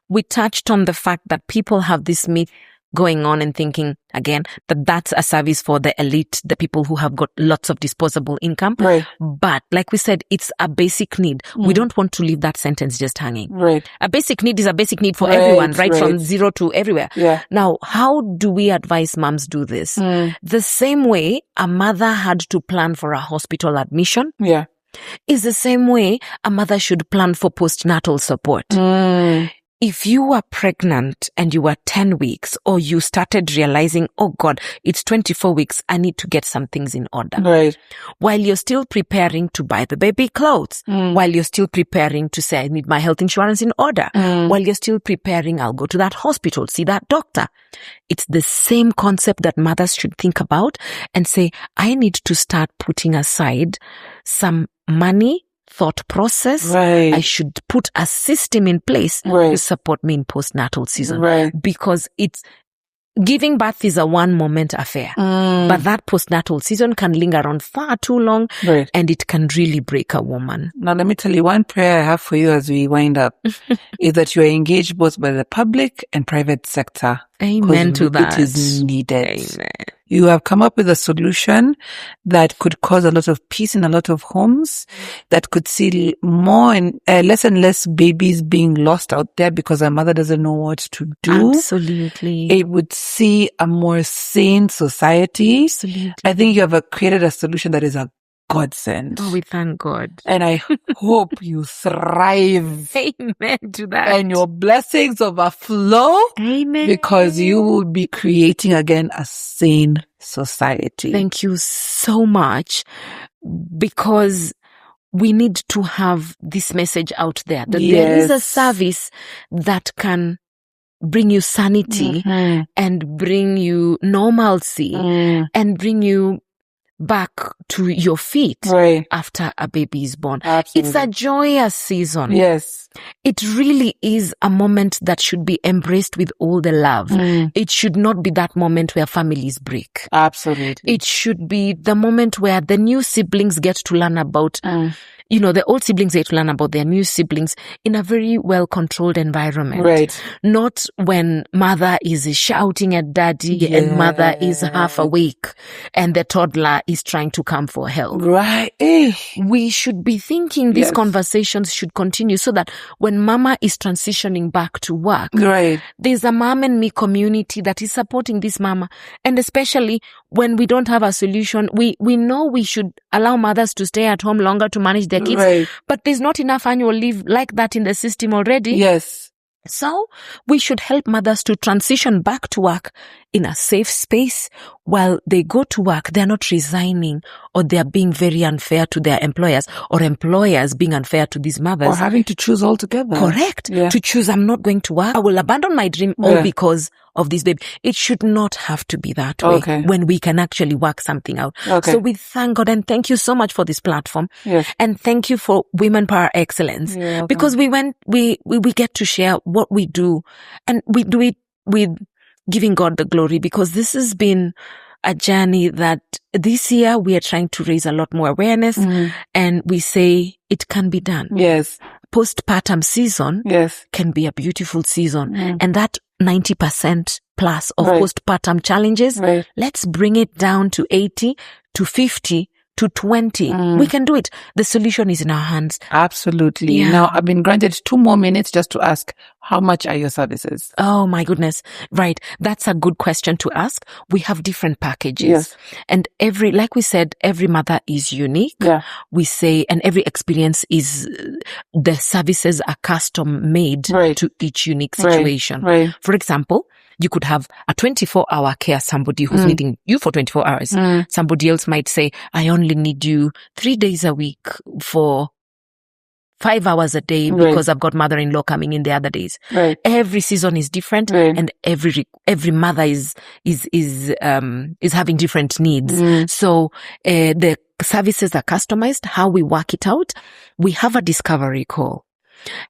we touched on the fact that people have this myth going on and thinking, again, that that's a service for the elite, the people who have got lots of disposable income. Right. But like we said, it's a basic need. We don't want to leave that sentence just hanging. Right. A basic need is a basic need for everyone, right? From zero to everywhere. Yeah. Now, how do we advise moms do this? The same way a mother had to plan for a hospital admission. Yeah. Is the same way a mother should plan for postnatal support. If you were pregnant and you were 10 weeks or you started realizing, oh God, it's 24 weeks, I need to get some things in order. Right. While you're still preparing to buy the baby clothes, while you're still preparing to say, I need my health insurance in order, while you're still preparing, I'll go to that hospital, see that doctor. It's the same concept that mothers should think about and say, I need to start putting aside some money, thought process. Right. I should put a system in place to support me in postnatal season. Right. Because it's giving birth is a one moment affair. But that postnatal season can linger on far too long and it can really break a woman. Now, let me tell you, one prayer I have for you as we wind up is that you are engaged both by the public and private sector. Amen to that. It is needed. Amen. You have come up with a solution that could cause a lot of peace in a lot of homes, that could see more and less babies being lost out there because a mother doesn't know what to do. Absolutely. It would see a more sane society. Absolutely. I think you have created a solution that is a godsend. Oh, we thank God. And I hope you thrive. Amen to that. And your blessings overflow. Amen. Because you will be creating again a sane society. Thank you so much. Because we need to have this message out there that there is a service that can bring you sanity and bring you normalcy and bring you back to your feet Right. after a baby is born. Absolutely. It's a joyous season. Yes. It really is a moment that should be embraced with all the love. It should not be that moment where families break. Absolutely. It should be the moment where the new siblings get to learn about, the old siblings get to learn about their new siblings in a very well-controlled environment. Right. Not when mother is shouting at daddy and mother is half awake and the toddler is trying to come for help. Right. We should be thinking these conversations should continue so that when mama is transitioning back to work, there's a mom and me community that is supporting this mama. And especially when we don't have a solution, we know we should allow mothers to stay at home longer to manage their kids, but there's not enough annual leave like that in the system already. Yes. So we should help mothers to transition back to work in a safe space. While they go to work, they're not resigning or they're being very unfair to their employers or employers being unfair to these mothers. Or having to choose altogether. Correct. Yeah. To choose, I'm not going to work. I will abandon my dream all because of this baby. It should not have to be that way when we can actually work something out. So we thank God and thank you so much for this platform. Yes. And thank you for Women Power Excellence because we get to share what we do and we do it with giving God the glory because this has been a journey that this year we are trying to raise a lot more awareness and we say it can be done. Yes. Postpartum season can be a beautiful seaon and that 90% plus of postpartum challenges, let's bring it down to 80 to 50 to 20. We can do it. The solution is in our hands. Absolutely. Yeah. Now, I've been granted 2 more minutes just to ask, how much are your services? Oh, my goodness. Right. That's a good question to ask. We have different packages. Yes. And like we said, every mother is unique. Yeah. We say, and every experience is, the services are custom made to each unique situation. Right. For example, you could have a 24-hour care, somebody who's needing you for 24 hours. Somebody else might say, I only need you 3 days a week for 5 hours a day because I've got mother-in-law coming in the other days. Every season is different and every mother is having different needs. So, the services are customized. How we work it out, we have a discovery call.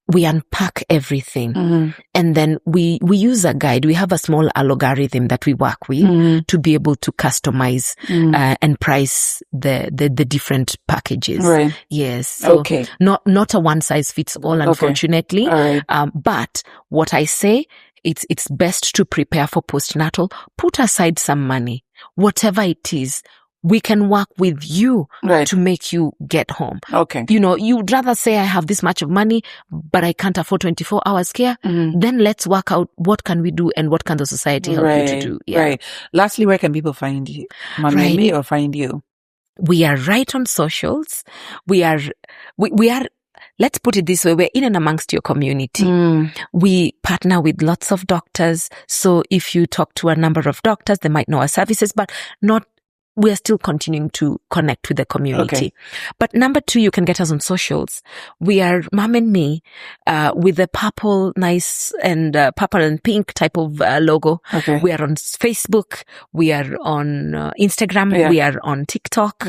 We unpack everything and then we use a guide. We have a small algorithm that we work with to be able to customize and price the different packages. Yes. So not a one size fits all, unfortunately. But what I say, it's best to prepare for postnatal. Put aside some money, whatever it is. We can work with you to make you get home. You'd rather say I have this much of money, but I can't afford 24 hours care. Then let's work out what can we do and what can the society help you to do. Right. Lastly, where can people find you? Me or find you? We are right on socials. We are, let's put it this way. We're in and amongst your community. We partner with lots of doctors. So if you talk to a number of doctors, they might know our services, but we are still continuing to connect with the community. But number 2, you can get us on socials. We are Mom and Me, with the purple, nice and purple and pink type of logo. We are on Facebook. We are on Instagram. We are on TikTok.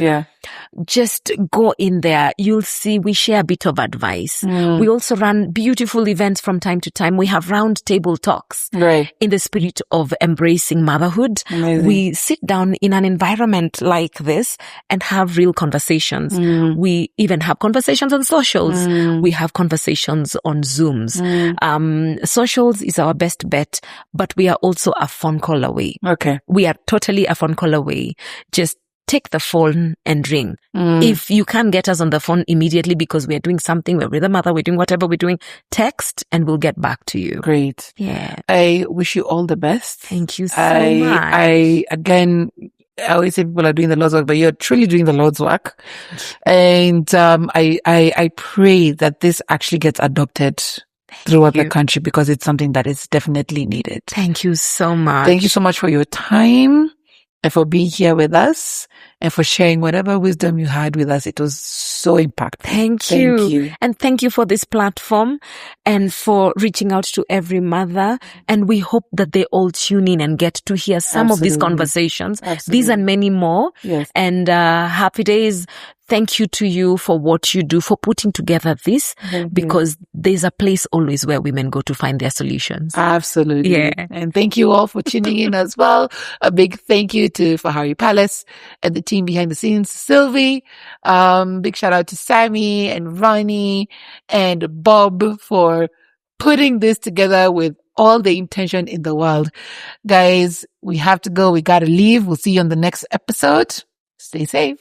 Just go in there. You'll see we share a bit of advice. We also run beautiful events from time to time. We have round table talks in the spirit of embracing motherhood. Amazing. We sit down in an environment like this and have real conversations. We even have conversations on socials. We have conversations on Zooms. Socials is our best bet, but we are also a phone call away. We are totally a phone call away. Just take the phone and ring. If you can't get us on the phone immediately because we're doing something, we're with a mother, we're doing whatever we're doing, text and we'll get back to you. Great. Yeah. I wish you all the best. Thank you so much. I always say people are doing the Lord's work, but you're truly doing the Lord's work. And I pray that this actually gets adopted throughout the country because it's something that is definitely needed. Thank you so much. Thank you so much for your time and for being here with us. and for sharing whatever wisdom you had with us. It was so impactful. Thank you. And thank you for this platform and for reaching out to every mother. And we hope that they all tune in and get to hear some of these conversations. These and many more. Yes. And happy days. Thank you to you for what you do, for putting together this, because there's a place always where women go to find their solutions. Absolutely. Yeah. And thank you all for tuning in as well. A big thank you to Fahari Palace and the team behind the scenes, Sylvie. Big shout out to Sammy and Ronnie and Bob for putting this together with all the intention in the world. Guys, we have to go. We got to leave. We'll see you on the next episode. Stay safe.